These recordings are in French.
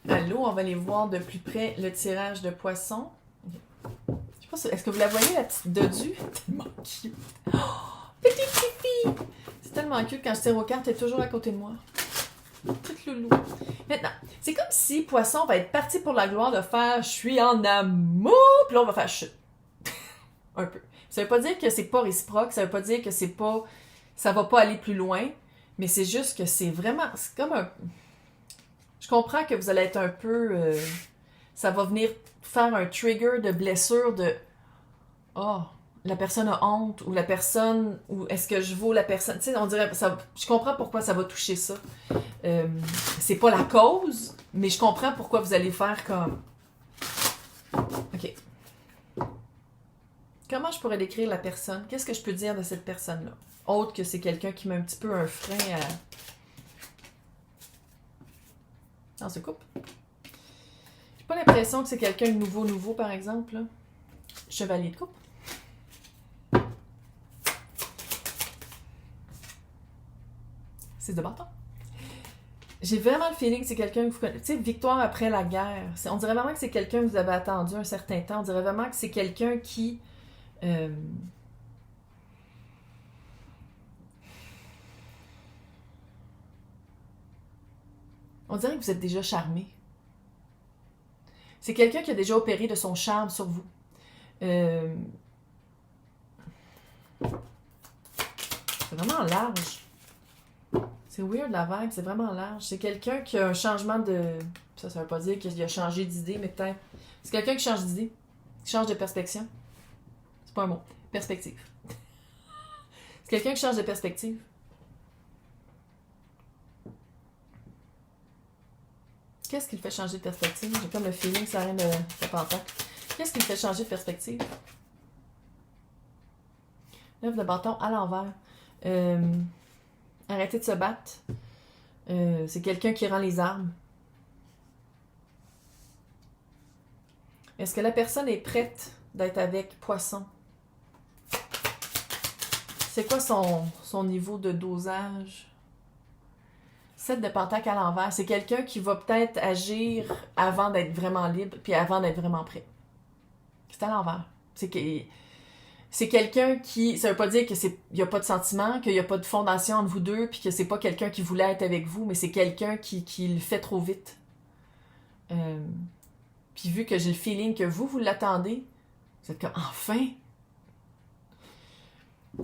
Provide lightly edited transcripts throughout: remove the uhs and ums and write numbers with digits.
Allô, on va aller voir de plus près le tirage de poisson. Je sais pas, est-ce que vous la voyez, la petite dodue? Tellement cute. Oh, petite fille! C'est tellement cute quand je tire aux cartes, elle est toujours à côté de moi. Toute loulou. Maintenant, c'est comme si Poisson va être parti pour la gloire de faire « Je suis en amour », puis là on va faire « chut ». Un peu. Ça veut pas dire que c'est pas réciproque, ça veut pas dire que c'est pas... ça va pas aller plus loin, mais c'est juste que c'est vraiment... c'est comme un... Je comprends que vous allez être un peu... ça va venir faire un trigger de blessure de... Oh, la personne a honte, ou la personne... ou est-ce que je vaux la personne... Tu sais, on dirait... Ça, je comprends pourquoi ça va toucher ça. C'est pas la cause, mais je comprends pourquoi vous allez faire comme... OK. Comment je pourrais décrire la personne? Qu'est-ce que je peux dire de cette personne-là? Autre que c'est quelqu'un qui met un petit peu un frein à... dans ce couple. J'ai pas l'impression que c'est quelqu'un de nouveau, par exemple. Là. Chevalier de coupe. C'est de bâton. J'ai vraiment le feeling que c'est quelqu'un que vous connaissez. Tu sais, victoire après la guerre. On dirait vraiment que c'est quelqu'un que vous avez attendu un certain temps. On dirait vraiment que c'est quelqu'un qui... on dirait que vous êtes déjà charmé. C'est quelqu'un qui a déjà opéré de son charme sur vous. C'est vraiment large. C'est weird la vibe, c'est vraiment large. C'est quelqu'un qui a un changement de... Ça veut pas dire qu'il a changé d'idée, mais peut-être... C'est quelqu'un qui change d'idée, qui change de perspective. C'est pas un mot. Perspective. C'est quelqu'un qui change de perspective. Qu'est-ce qui le fait changer de perspective? J'ai comme le feeling que ça rien de pentacle. Qu'est-ce qui le fait changer de perspective? L'œuvre de bâton à l'envers. Arrêtez de se battre. C'est quelqu'un qui rend les armes. Est-ce que la personne est prête d'être avec Poisson? C'est quoi son niveau de dosage? 7 de pentacle à l'envers. C'est quelqu'un qui va peut-être agir avant d'être vraiment libre, puis avant d'être vraiment prêt. C'est à l'envers. C'est quelqu'un qui... Ça veut pas dire qu'il n'y a pas de sentiment, qu'il n'y a pas de fondation entre vous deux, puis que c'est pas quelqu'un qui voulait être avec vous, mais c'est quelqu'un qui le fait trop vite. Puis vu que j'ai le feeling que vous l'attendez, vous êtes comme, enfin!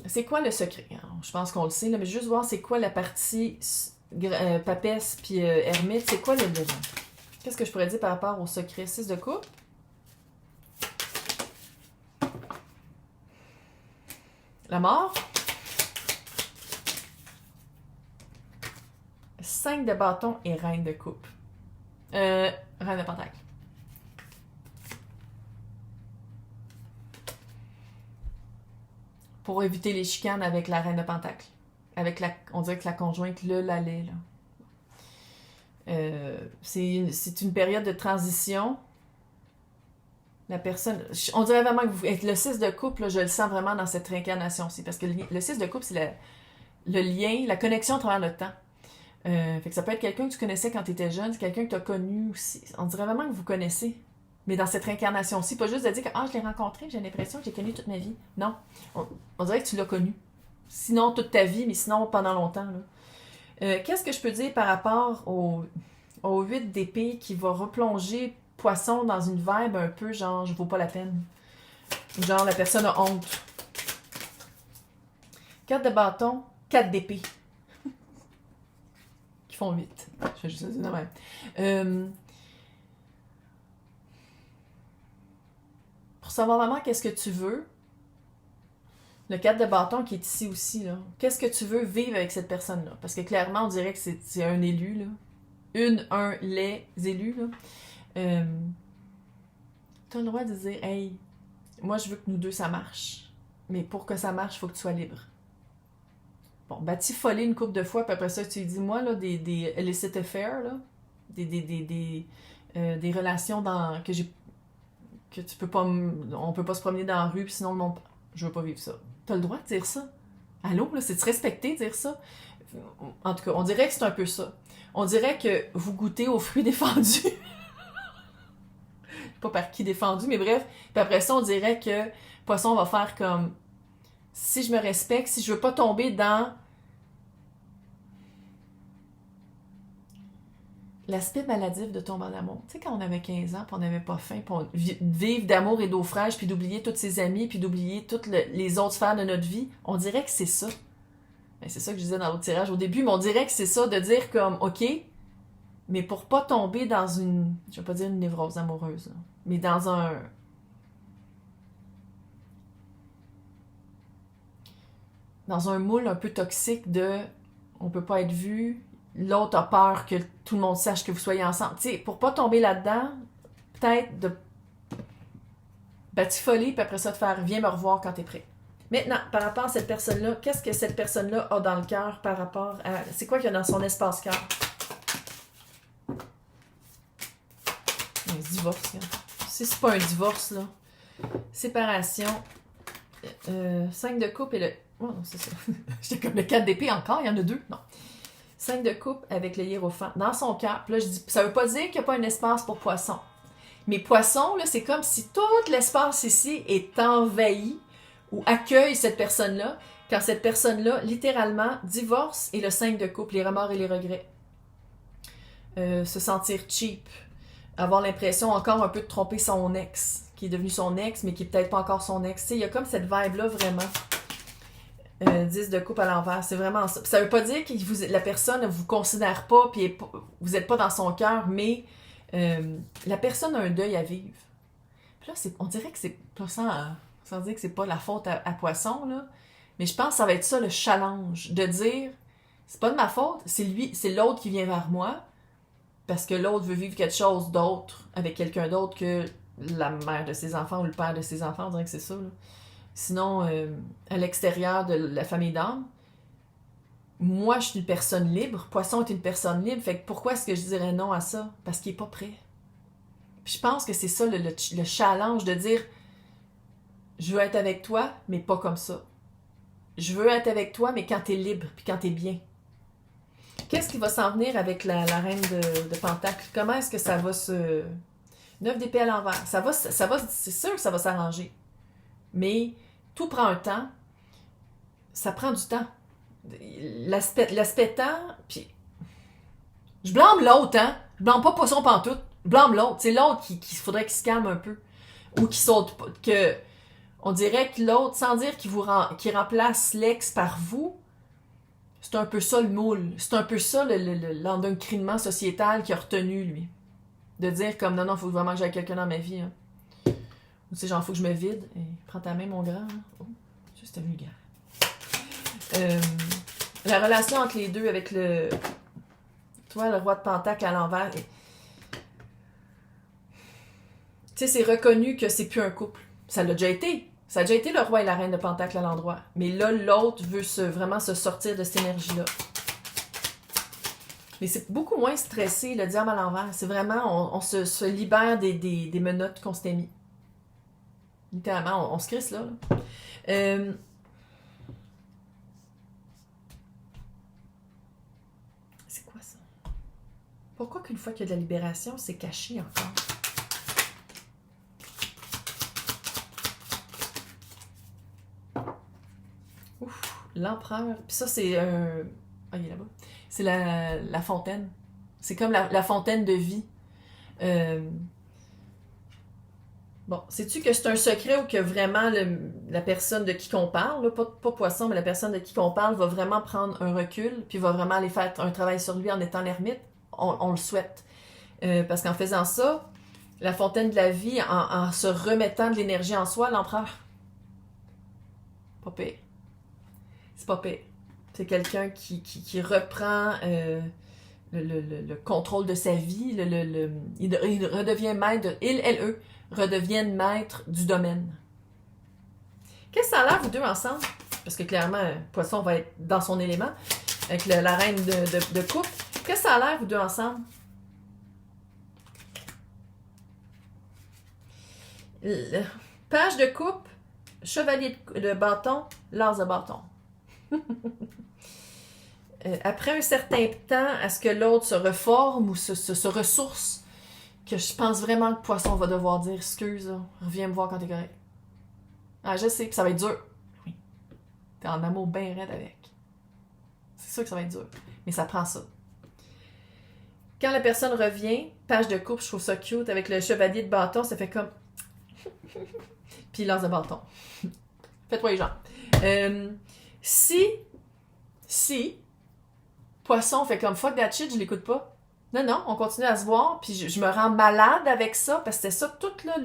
C'est quoi le secret? Alors, je pense qu'on le sait, là, mais juste voir c'est quoi la partie papesse puis ermite, c'est quoi le besoin? Qu'est-ce que je pourrais dire par rapport au secret? 6 de coupe. La mort. 5 de bâton et reine de coupe. Reine de pentacle. Pour éviter les chicanes avec la reine de pentacle. Avec on dirait que la conjointe l'allait, là. C'est une période de transition. La personne... On dirait vraiment que le 6 de coupe, là, je le sens vraiment dans cette réincarnation-ci. Parce que le 6 de coupe, c'est le lien, la connexion à travers le temps. Fait que ça peut être quelqu'un que tu connaissais quand tu étais jeune, c'est quelqu'un que tu as connu aussi. On dirait vraiment que vous connaissez. Mais dans cette réincarnation-ci, pas juste de dire que je l'ai rencontré, j'ai l'impression que j'ai connu toute ma vie. Non. On dirait que tu l'as connu. Sinon toute ta vie, mais sinon pendant longtemps. Là. Qu'est-ce que je peux dire par rapport au 8 d'épée qui va replonger Poisson dans une vibe un peu genre je vaux pas la peine. Genre la personne a honte. 4 de bâton, 4 d'épée. Qui font 8. Je fais juste ça de même. Pour savoir vraiment qu'est-ce que tu veux, le 4 de bâton qui est ici aussi, là. Qu'est-ce que tu veux vivre avec cette personne-là? Parce que clairement, on dirait que c'est un élu, là. Les élus, là. Tu as le droit de dire, hey, moi je veux que nous deux ça marche. Mais pour que ça marche, il faut que tu sois libre. Bon, batifoler une couple de fois, puis après ça, tu lui dis, moi, là, des illicit affairs, là, des relations que tu peux pas... On peut pas se promener dans la rue, puis sinon, le monde... Je veux pas vivre ça. T'as le droit de dire ça. Allô, là, c'est de se respecter, dire ça. En tout cas, on dirait que c'est un peu ça. On dirait que vous goûtez aux fruits défendus. Pas par qui défendu, mais bref. Puis après ça, on dirait que Poisson va faire comme... Si je me respecte, si je veux pas tomber dans l'aspect maladif de tomber en amour. Tu sais, quand on avait 15 ans, puis on n'avait pas faim, puis on vivre d'amour et d'eau fraîche, puis d'oublier tous ses amis, puis d'oublier toutes les autres sphères de notre vie, on dirait que c'est ça. Ben, c'est ça que je disais dans l'autre tirage au début, mais on dirait que c'est ça, de dire comme, OK, mais pour pas tomber dans une, je vais pas dire une névrose amoureuse, là, mais dans un moule un peu toxique de on peut pas être vu, l'autre a peur que tout le monde sache que vous soyez ensemble. Tu sais, pour pas tomber là-dedans, peut-être de batifoler, puis après ça de faire viens me revoir quand t'es prêt. Maintenant, par rapport à cette personne-là, qu'est-ce que cette personne-là a dans le cœur par rapport à... C'est quoi qu'il y a dans son espace-cœur? Un divorce, là. Si c'est pas un divorce, là. Séparation. 5 de coupe et le... Oh non, c'est ça. J'étais comme le 4 d'épée encore, il y en a 2. Non. 5 de coupe avec le hiérophant. Dans son cœur, là, je dis, ça veut pas dire qu'il n'y a pas un espace pour Poisson. Mais Poisson, là, c'est comme si tout l'espace ici est envahi ou accueille cette personne-là, quand cette personne-là, littéralement, divorce et le 5 de coupe, les remords et les regrets. Se sentir cheap. Avoir l'impression encore un peu de tromper son ex, qui est devenu son ex, mais qui est peut-être pas encore son ex. Tu sais, il y a comme cette vibe-là, vraiment. 10 de coupe à l'envers, c'est vraiment ça. Puis ça veut pas dire que la personne ne vous considère pas, puis vous n'êtes pas dans son cœur, mais la personne a un deuil à vivre. Puis là, on dirait que c'est pas sans dire que c'est pas la faute à Poisson, là, mais je pense que ça va être ça le challenge, de dire, c'est pas de ma faute, c'est l'autre qui vient vers moi, parce que l'autre veut vivre quelque chose d'autre avec quelqu'un d'autre que la mère de ses enfants ou le père de ses enfants, on dirait que c'est ça, là. Sinon, à l'extérieur de la famille d'âme, moi, je suis une personne libre. Poisson est une personne libre. Fait que pourquoi est-ce que je dirais non à ça? Parce qu'il n'est pas prêt. Puis je pense que c'est ça le challenge de dire je veux être avec toi, mais pas comme ça. Je veux être avec toi, mais quand t'es libre, puis quand t'es bien. Qu'est-ce qui va s'en venir avec la reine de Pentacle? Comment est-ce que ça va se... 9 d'épée à l'envers. Ça va, c'est sûr que ça va s'arranger. Mais tout prend un temps. Ça prend du temps. L'aspect temps, puis... Je blâme l'autre, hein? Je blâme pas Poisson pantoute. Je blâme l'autre. C'est l'autre qu'il faudrait qu'il se calme un peu. Ou qu'il saute pas. Que... On dirait que l'autre, sans dire qu'il remplace l'ex par vous, c'est un peu ça le moule. C'est un peu ça l'endoctrinement sociétal qui a retenu, lui. De dire comme, non, faut vraiment que j'aille quelqu'un dans ma vie. Hein. Ou tu sais, genre, faut que je me vide. Et, prends ta main, mon grand. Hein. Oh, ça, c'était vulgaire. La relation entre les deux avec le... Toi, le roi de Pentacle à l'envers. Tu sais, c'est reconnu que c'est plus un couple. Ça l'a déjà été. Ça a déjà été le roi et la reine de Pentacle à l'endroit. Mais là, l'autre veut vraiment se sortir de cette énergie-là. Mais c'est beaucoup moins stressé, le diable à l'envers. C'est vraiment, on se libère des menottes qu'on s'était mis. Littéralement, on se crisse là. C'est quoi ça? Pourquoi qu'une fois qu'il y a de la libération, c'est caché encore? Ouf, l'empereur. Puis ça, c'est un... Ah, il est là-bas. C'est la fontaine. C'est comme la fontaine de vie. Bon, sais-tu que c'est un secret ou que vraiment la personne de qui qu'on parle, là, pas Poisson, mais la personne de qui qu'on parle va vraiment prendre un recul, puis va vraiment aller faire un travail sur lui en étant l'ermite? On le souhaite. Parce qu'en faisant ça, la fontaine de la vie, en se remettant de l'énergie en soi, l'empereur. Pas pire. C'est pas pire. C'est quelqu'un qui reprend le contrôle de sa vie. Il redevient maître. Eux redeviennent maîtres du domaine. Qu'est-ce que ça a l'air, vous deux, ensemble? Parce que clairement, Poisson va être dans son élément, avec la reine de coupe. Qu'est-ce que ça a l'air, vous deux, ensemble? Page de coupe, chevalier de bâton, l'as de bâton. après un certain temps, à ce que l'autre se reforme ou se ressource, que je pense vraiment que le poisson va devoir dire « Excuse, là, reviens me voir quand t'es correct. » Ah, je sais, puis ça va être dur. Oui. T'es en amour bien raide avec. C'est sûr que ça va être dur. Mais ça prend ça. Quand la personne revient, page de couple, je trouve ça cute, avec le chevalier de bâton, ça fait comme... Puis il lance le bâton. Fais-toi les gens. Si poisson fait comme fuck that shit, je l'écoute pas. Non, on continue à se voir, puis je me rends malade avec ça, parce que c'était ça, tout là,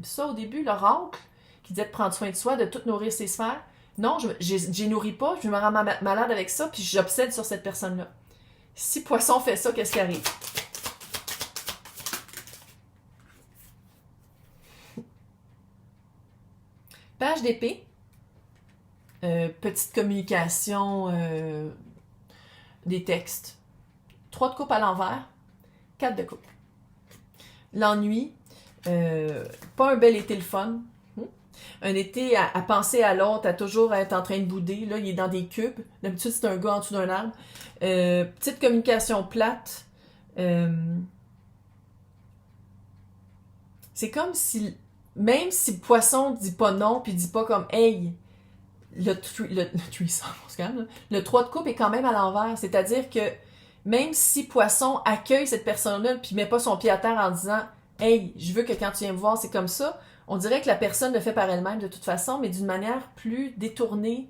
ça au début, l'oracle, qui disait de prendre soin de soi, de tout nourrir ses sphères. Non, j'y nourris pas, je me rends malade avec ça, puis j'obsède sur cette personne-là. Si poisson fait ça, qu'est-ce qui arrive? Page d'épée. Petite communication, des textes. 3 de coupe à l'envers, 4 de coupe. L'ennui, pas un bel été le fun. Un été à penser à l'autre, à toujours être en train de bouder. Là, il est dans des cubes. D'habitude, c'est un gars en dessous d'un arbre. Petite communication plate. C'est comme si, même si le poisson dit pas non, puis dit pas comme « Hey », le 3 de coupe est quand même à l'envers. C'est-à-dire que même si poisson accueille cette personne-là puis met pas son pied à terre en disant « Hey, je veux que quand tu viens me voir, c'est comme ça », on dirait que la personne le fait par elle-même de toute façon, mais d'une manière plus détournée.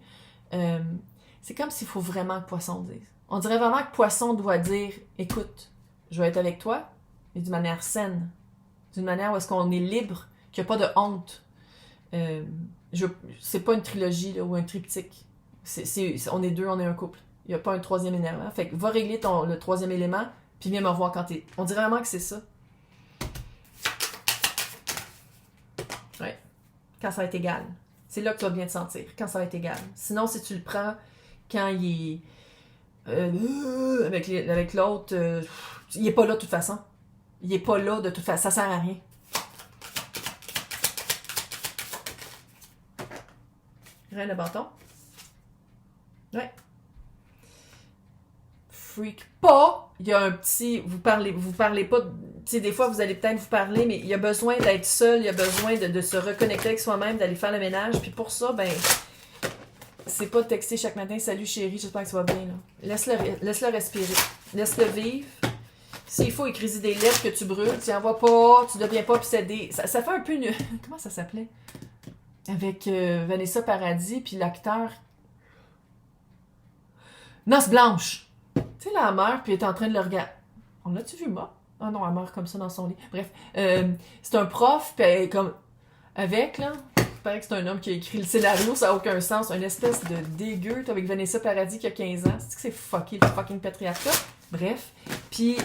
C'est comme s'il faut vraiment que poisson dise. On dirait vraiment que poisson doit dire « Écoute, je vais être avec toi, mais d'une manière saine. D'une manière où est-ce qu'on est libre, qu'il n'y a pas de honte. » C'est pas une trilogie là, ou un triptyque. On est deux, on est un couple. Il n'y a pas un troisième élément. Fait que va régler le troisième élément, puis viens me revoir quand t'es... On dirait vraiment que c'est ça. Ouais. Quand ça va être égal. C'est là que tu vas bien te sentir. Quand ça va être égal. Sinon, si tu le prends quand il est... avec l'autre... il est pas là de toute façon. Il est pas là de toute façon. Ça sert à rien. Reine de bâton. Ouais. Freak pas. Il y a un petit... Vous parlez pas... Tu sais, des fois, vous allez peut-être vous parler, mais il y a besoin d'être seul, il y a besoin de se reconnecter avec soi-même, d'aller faire le ménage. Puis pour ça, ben... C'est pas de texter chaque matin « Salut chérie, j'espère que ça va bien. » Laisse-le respirer. Laisse-le vivre. S'il faut, écris des lettres que tu brûles, tu envoies pas, tu deviens pas obsédé. Ça fait un peu une... Comment ça s'appelait? Avec Vanessa Paradis, puis l'acteur... Noce blanche! Tu sais, là, elle meurt, puis elle est en train de le regarder. On l'a-tu vu, moi? Ah non, elle meurt comme ça dans son lit. Bref, c'est un prof, puis elle est comme... Avec, là... Il paraît que c'est un homme qui a écrit le scénario, ça n'a aucun sens. Une espèce de dégueu, avec Vanessa Paradis qui a 15 ans. C'est que c'est fucké, le fucking patriarcat. Bref. Puis...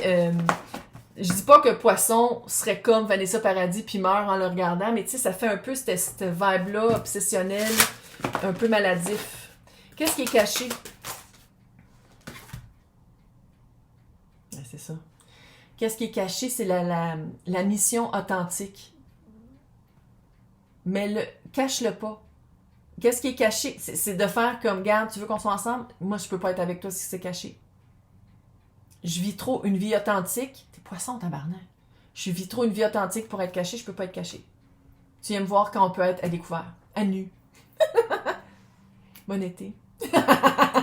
je dis pas que Poisson serait comme Vanessa Paradis puis meurt en le regardant, mais tu sais, ça fait un peu cette vibe-là obsessionnelle, un peu maladif. Qu'est-ce qui est caché? Ouais, c'est ça. Qu'est-ce qui est caché? C'est la mission authentique. Mais cache-le pas. Qu'est-ce qui est caché? C'est de faire comme, garde, tu veux qu'on soit ensemble? Moi, je peux pas être avec toi si c'est caché. Je vis trop une vie authentique. T'es poisson, tabarnak. Je vis trop une vie authentique pour être caché, je peux pas être caché. Tu viens me voir quand on peut être à découvert, à nu. Bon été.